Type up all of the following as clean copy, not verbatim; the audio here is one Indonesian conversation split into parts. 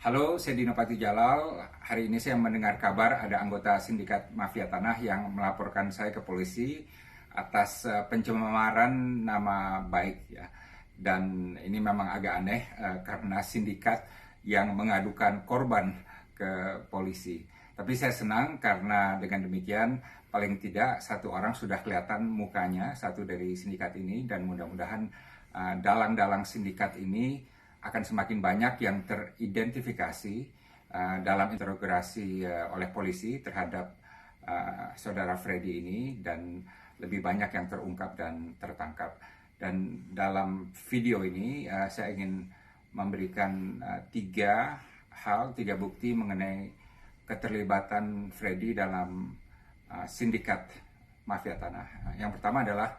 Halo, saya Dino Patijalal. Hari ini saya mendengar kabar ada anggota sindikat mafia tanah yang melaporkan saya ke polisi atas pencemaran nama baik ya. Dan ini memang agak aneh karena sindikat yang mengadukan korban ke polisi. Tapi saya senang karena dengan demikian paling tidak satu orang sudah kelihatan mukanya, satu dari sindikat ini, dan mudah-mudahan dalang-dalang sindikat ini akan semakin banyak yang teridentifikasi dalam interogasi oleh polisi terhadap saudara Freddy ini, dan lebih banyak yang terungkap dan tertangkap. Dan dalam video ini saya ingin memberikan tiga bukti mengenai keterlibatan Freddy dalam sindikat mafia tanah. Yang pertama adalah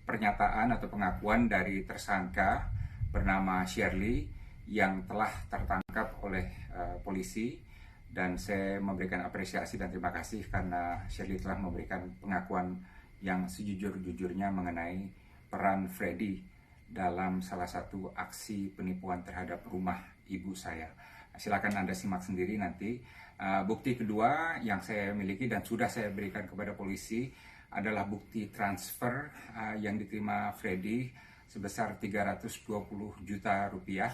pernyataan atau pengakuan dari tersangka bernama Shirley yang telah tertangkap oleh polisi, dan saya memberikan apresiasi dan terima kasih karena Shirley telah memberikan pengakuan yang sejujur-jujurnya mengenai peran Freddy dalam salah satu aksi penipuan terhadap rumah ibu saya. Silakan Anda simak sendiri nanti. Bukti kedua yang saya miliki dan sudah saya berikan kepada polisi adalah bukti transfer yang diterima Freddy sebesar 320 juta rupiah.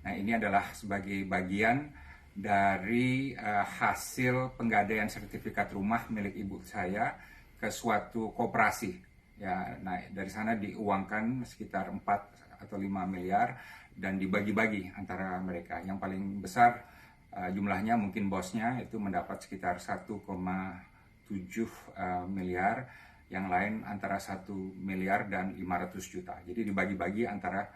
Nah, ini adalah sebagai bagian dari hasil penggadaian sertifikat rumah milik ibu saya ke suatu koperasi. Ya, nah dari sana diuangkan sekitar 4 atau 5 miliar dan dibagi-bagi antara mereka. Yang paling besar jumlahnya mungkin bosnya itu mendapat sekitar 1,7 miliar, yang lain antara 1 miliar dan 500 juta. Jadi dibagi-bagi antara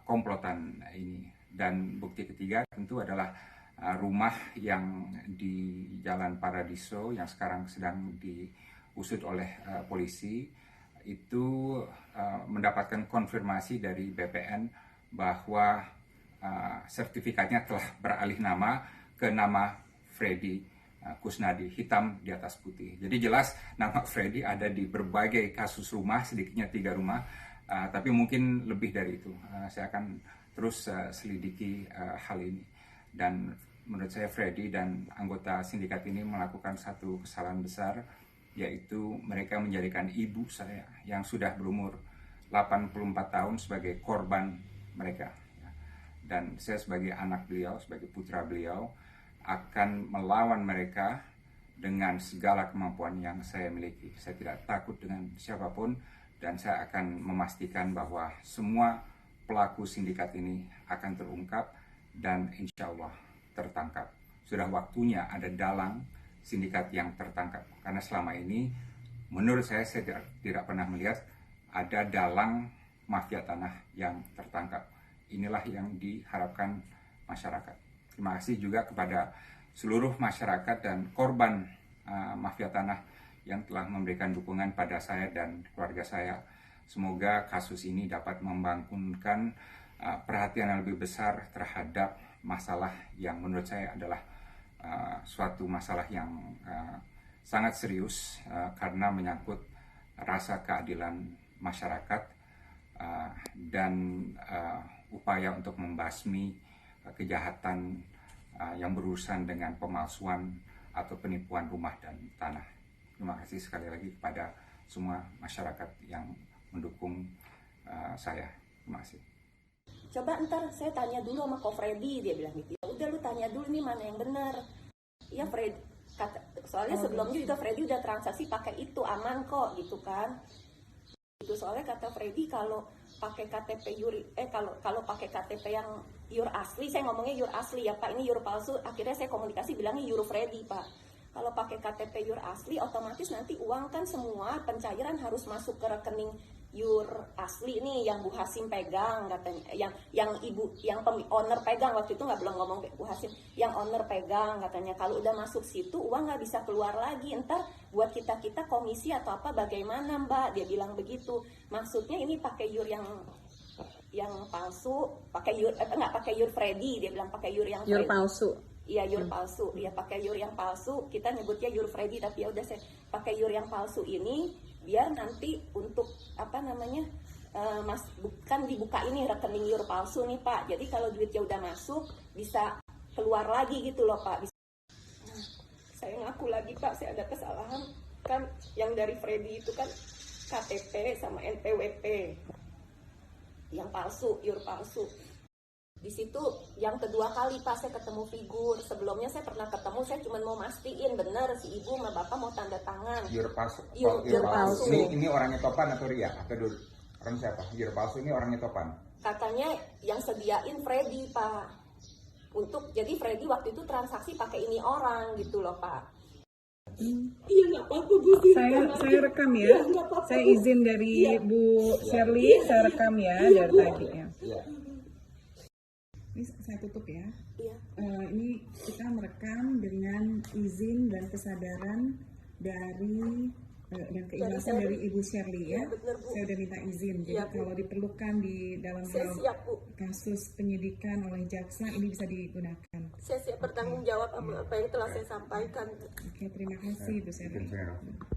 komplotan ini. Dan bukti ketiga tentu adalah rumah yang di Jalan Paradiso yang sekarang sedang diusut oleh polisi, itu mendapatkan konfirmasi dari BPN bahwa sertifikatnya telah beralih nama ke nama Freddy Kusnadi, hitam di atas putih. Jadi jelas nama Freddy ada di berbagai kasus rumah, sedikitnya 3 rumah, tapi mungkin lebih dari itu. Saya akan terus selidiki hal ini. Dan menurut saya Freddy dan anggota sindikat ini melakukan satu kesalahan besar, yaitu mereka menjadikan ibu saya yang sudah berumur 84 tahun sebagai korban mereka. Dan saya sebagai anak beliau, sebagai putra beliau, akan melawan mereka dengan segala kemampuan yang saya miliki. Saya tidak takut dengan siapapun, dan saya akan memastikan bahwa semua pelaku sindikat ini akan terungkap dan insya Allah tertangkap. Sudah waktunya ada dalang sindikat yang tertangkap, karena selama ini menurut saya tidak pernah melihat ada dalang mafia tanah yang tertangkap. Inilah yang diharapkan masyarakat. Terima kasih juga kepada seluruh masyarakat dan korban mafia tanah yang telah memberikan dukungan pada saya dan keluarga saya. Semoga kasus ini dapat membangunkan perhatian yang lebih besar terhadap masalah yang menurut saya adalah suatu masalah yang sangat serius karena menyangkut rasa keadilan masyarakat dan upaya untuk membasmi kejahatan yang berurusan dengan pemalsuan atau penipuan rumah dan tanah. Terima kasih sekali lagi kepada semua masyarakat yang mendukung saya. Terima kasih. Coba ntar saya tanya dulu sama Ko Freddy, dia bilang gitu. Ya udah lu tanya dulu nih mana yang benar. Ya Freddy, soalnya sebelumnya juga Freddy udah transaksi pakai itu, aman kok gitu kan. Itu soalnya kata Freddy kalau pakai KTP kalau pakai KTP yang your asli, saya ngomongnya your asli ya Pak, ini your palsu. Akhirnya saya komunikasi bilangnya your Freddy Pak. Kalau pakai KTP your asli, otomatis nanti uang kan semua pencairan harus masuk ke rekening your asli nih, yang Bu Hasim pegang katanya, yang owner pegang. Waktu itu belum ngomong Bu Hasim, yang owner pegang katanya. Kalau udah masuk situ uang nggak bisa keluar lagi, ntar buat kita komisi atau apa bagaimana Mbak, dia bilang begitu. Maksudnya ini pakai your yang palsu, pakai your nggak pakai your Freddy, dia bilang pakai your yang your palsu. Iya, your palsu. Iya, pakai your yang palsu. Kita nyebutnya your Freddy, tapi ya udah saya pakai your yang palsu ini biar nanti untuk apa namanya Mas bukan dibuka ini rekening your palsu nih Pak. Jadi kalau duitnya udah masuk bisa keluar lagi gitu loh Pak. Nah, saya ngaku lagi Pak, saya ada kesalahan kan, yang dari Freddy itu kan KTP sama NPWP yang palsu, pure palsu. Di situ yang kedua kali Pak saya ketemu figur. Sebelumnya saya pernah ketemu, saya cuma mau mastiin benar si ibu sama bapak mau tanda tangan. Jur palsu. Jur palsu. Ini orangnya Topan atau Ria? Atau orang siapa? Jur palsu ini orangnya Topan. Katanya yang sediain Freddy Pak. Untuk jadi Freddy waktu itu transaksi pakai ini orang gitu loh Pak. Iya nggak apa-apa Bu. Saya rekam ya. Iya, nggak apa-apa, Saya Bu. izin dari Iya. Bu Shirley, saya rekam ya dari tadi ya. Iya. Ini saya tutup ya. Iya. Ini kita merekam dengan izin dan kesadaran dari dan keikhlasan dari Ibu Shirley ya. Iya, benar, Bu. Saya udah minta izin. Jadi Iya, Bu. kalau diperlukan di dalam Saya hal siap Bu. kasus penyidikan oleh jaksa ini bisa digunakan. Saya siap bertanggung jawab sama apa yang telah saya sampaikan. Oke, terima kasih Bu Shirley. Mungkin saya-